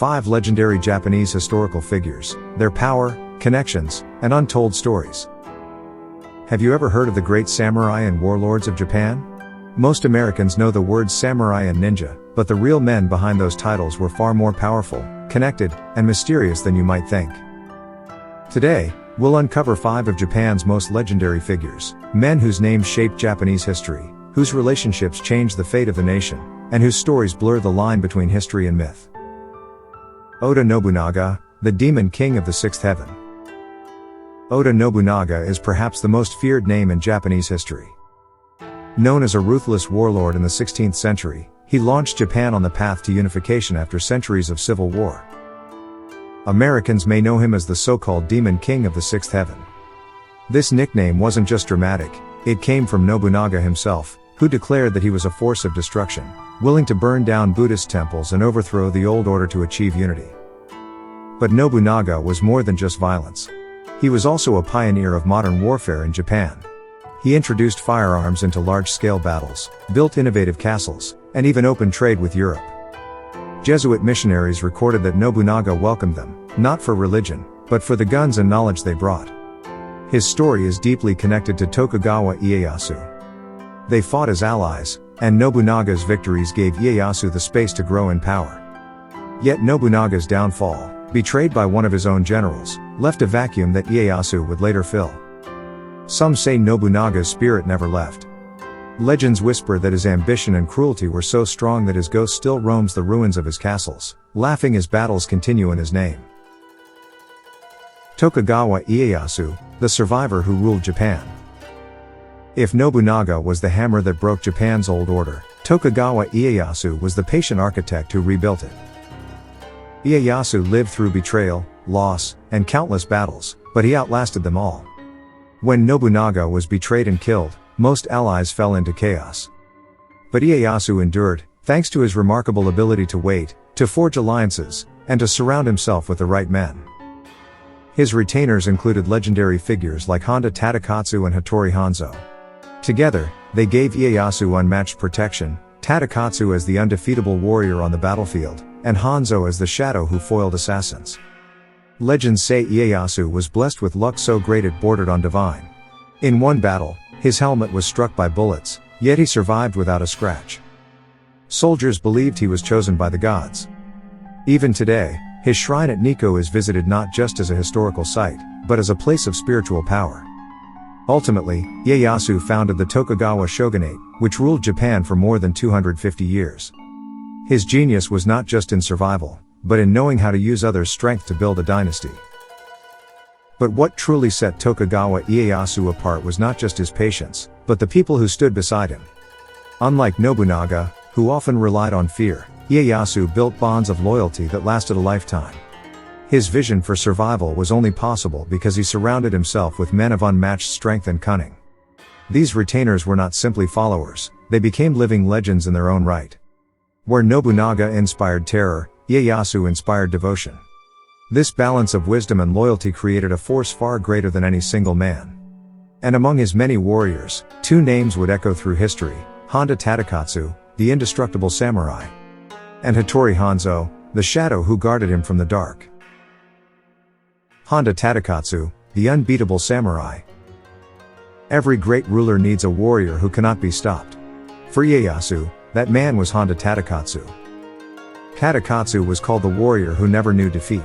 5 legendary Japanese historical figures, their power, connections, and untold stories. Have you ever heard of the great samurai and warlords of Japan? Most Americans know the words samurai and ninja, but the real men behind those titles were far more powerful, connected, and mysterious than you might think. Today, we'll uncover 5 of Japan's most legendary figures, men whose names shaped Japanese history, whose relationships changed the fate of the nation, and whose stories blur the line between history and myth. Oda Nobunaga, the Demon King of the Sixth Heaven. Oda Nobunaga is perhaps the most feared name in Japanese history. Known as a ruthless warlord in the 16th century, he launched Japan on the path to unification after centuries of civil war. Americans may know him as the so-called Demon King of the Sixth Heaven. This nickname wasn't just dramatic, it came from Nobunaga himself, who declared that he was a force of destruction, willing to burn down Buddhist temples and overthrow the old order to achieve unity. But Nobunaga was more than just violence. He was also a pioneer of modern warfare in Japan. He introduced firearms into large-scale battles, built innovative castles, and even opened trade with Europe. Jesuit missionaries recorded that Nobunaga welcomed them, not for religion, but for the guns and knowledge they brought. His story is deeply connected to Tokugawa Yayyasu. They fought as allies, and Nobunaga's victories gave Ieyasu the space to grow in power. Yet Nobunaga's downfall, betrayed by one of his own generals, left a vacuum that Ieyasu would later fill. Some say Nobunaga's spirit never left. Legends whisper that his ambition and cruelty were so strong that his ghost still roams the ruins of his castles, laughing as battles continue in his name. Tokugawa Ieyasu, the survivor who ruled Japan. If Nobunaga was the hammer that broke Japan's old order, Tokugawa Ieyasu was the patient architect who rebuilt it. Ieyasu lived through betrayal, loss, and countless battles, but he outlasted them all. When Nobunaga was betrayed and killed, most allies fell into chaos. But Ieyasu endured, thanks to his remarkable ability to wait, to forge alliances, and to surround himself with the right men. His retainers included legendary figures like Honda Tatakatsu and Attorii Hanzo. Together, they gave Ieyasu unmatched protection, Tatakatsu as the undefeatable warrior on the battlefield, and Hanzo as the shadow who foiled assassins. Legends say Ieyasu was blessed with luck so great it bordered on divine. In one battle, his helmet was struck by bullets, yet he survived without a scratch. Soldiers believed he was chosen by the gods. Even today, his shrine at Nikko is visited not just as a historical site, but as a place of spiritual power. Ultimately, Ieyasu founded the Tokugawa shogunate, which ruled Japan for more than 250 years. His genius was not just in survival, but in knowing how to use others' strength to build a dynasty. But what truly set Tokugawa Ieyasu apart was not just his patience, but the people who stood beside him. Unlike Nobunaga, who often relied on fear, Ieyasu built bonds of loyalty that lasted a lifetime. His vision for survival was only possible because he surrounded himself with men of unmatched strength and cunning. These retainers were not simply followers, they became living legends in their own right. Where Nobunaga inspired terror, Ieyasu inspired devotion. This balance of wisdom and loyalty created a force far greater than any single man. And among his many warriors, 2 names would echo through history: Honda Tatakatsu, the indestructible samurai, and Attorii Hanzo, the shadow who guarded him from the dark. Honda Tatakatsu, the unbeatable samurai. Every great ruler needs a warrior who cannot be stopped. For Ieyasu, that man was Honda Tatakatsu. Tatakatsu was called the warrior who never knew defeat.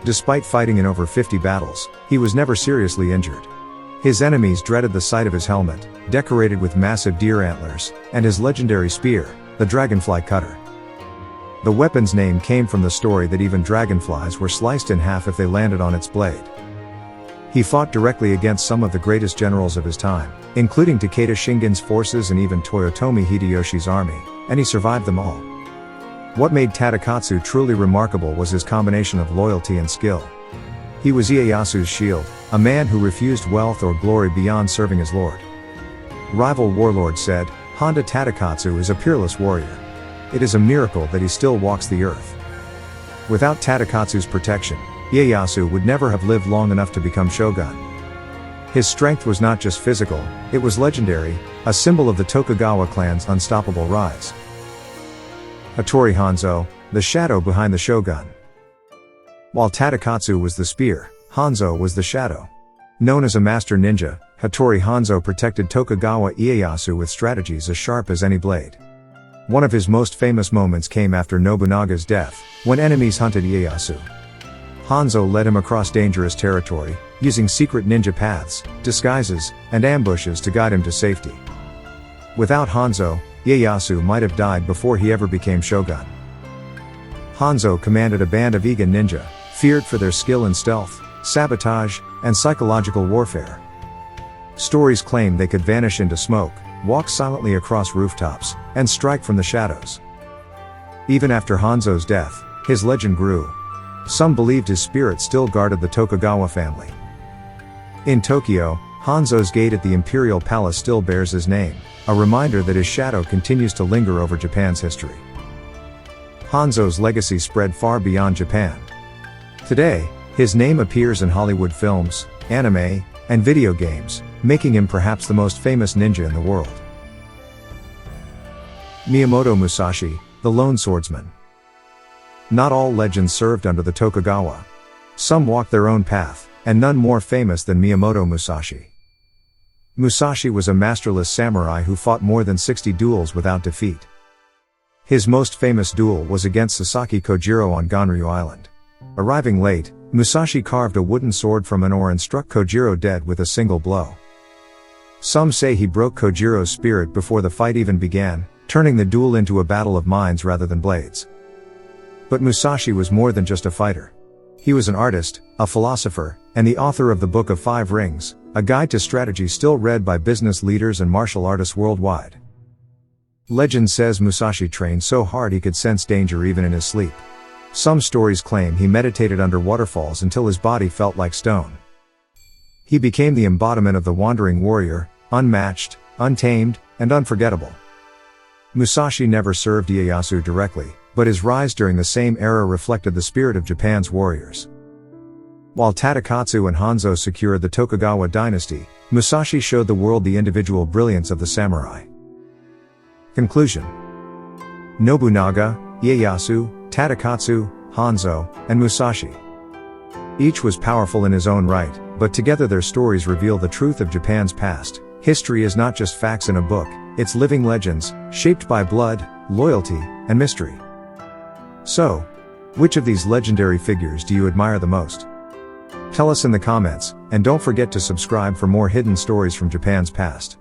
Despite fighting in over 50 battles, he was never seriously injured. His enemies dreaded the sight of his helmet, decorated with massive deer antlers, and his legendary spear, the dragonfly cutter. The weapon's name came from the story that even dragonflies were sliced in half if they landed on its blade. He fought directly against some of the greatest generals of his time, including Takeda Shingen's forces and even Toyotomi Hideyoshi's army, and he survived them all. What made Tatakatsu truly remarkable was his combination of loyalty and skill. He was Ieyasu's shield, a man who refused wealth or glory beyond serving his lord. Rival warlords said, "Honda Tatakatsu is a peerless warrior. It is a miracle that he still walks the earth." Without Tatakatsu's protection, Ieyasu would never have lived long enough to become shogun. His strength was not just physical, it was legendary, a symbol of the Tokugawa clan's unstoppable rise. Attorii Hanzo, the shadow behind the shogun. While Tatakatu was the spear, Hanzo was the shadow. Known as a master ninja, Attorii Hanzo protected Tokugawa Yayyasu with strategies as sharp as any blade. One of his most famous moments came after Nobunaga's death, when enemies hunted Ieyasu. Hanzo led him across dangerous territory, using secret ninja paths, disguises, and ambushes to guide him to safety. Without Hanzo, Ieyasu might have died before he ever became shogun. Hanzo commanded a band of Iga ninja, feared for their skill in stealth, sabotage, and psychological warfare. Stories claim they could vanish into smoke, walk silently across rooftops, and strike from the shadows. Even after Hanzo's death, his legend grew. Some believed his spirit still guarded the Tokugawa family. In Tokyo, Hanzo's gate at the Imperial Palace still bears his name, a reminder that his shadow continues to linger over Japan's history. Hanzo's legacy spread far beyond Japan. Today, his name appears in Hollywood films, anime, and video games, making him perhaps the most famous ninja in the world. Miiamoto Mousashi, the lone swordsman. Not all legends served under the Tokugawa. Some walked their own path, and none more famous than Miiamoto Mousashi. Musashi was a masterless samurai who fought more than 60 duels without defeat. His most famous duel was against Sasaki Kojiro on Ganryu Island. Arriving late, Musashi carved a wooden sword from an oar and struck Kojiro dead with a single blow. Some say he broke Kojiro's spirit before the fight even began, turning the duel into a battle of minds rather than blades. But Musashi was more than just a fighter. He was an artist, a philosopher, and the author of the Book of Five Rings, a guide to strategy still read by business leaders and martial artists worldwide. Legend says Musashi trained so hard he could sense danger even in his sleep. Some stories claim he meditated under waterfalls until his body felt like stone. He became the embodiment of the wandering warrior, unmatched, untamed, and unforgettable. Musashi never served Ieyasu directly, but his rise during the same era reflected the spirit of Japan's warriors. While Tatakatsu and Hanzo secured the Tokugawa dynasty, Musashi showed the world the individual brilliance of the samurai. Conclusion. Nobunaga, Ieyasu, Tatakatsu, Hanzo, and Musashi. Each was powerful in his own right, but together their stories reveal the truth of Japan's past. History is not just facts in a book, it's living legends, shaped by blood, loyalty, and mystery. So, which of these legendary figures do you admire the most? Tell us in the comments, and don't forget to subscribe for more hidden stories from Japan's past.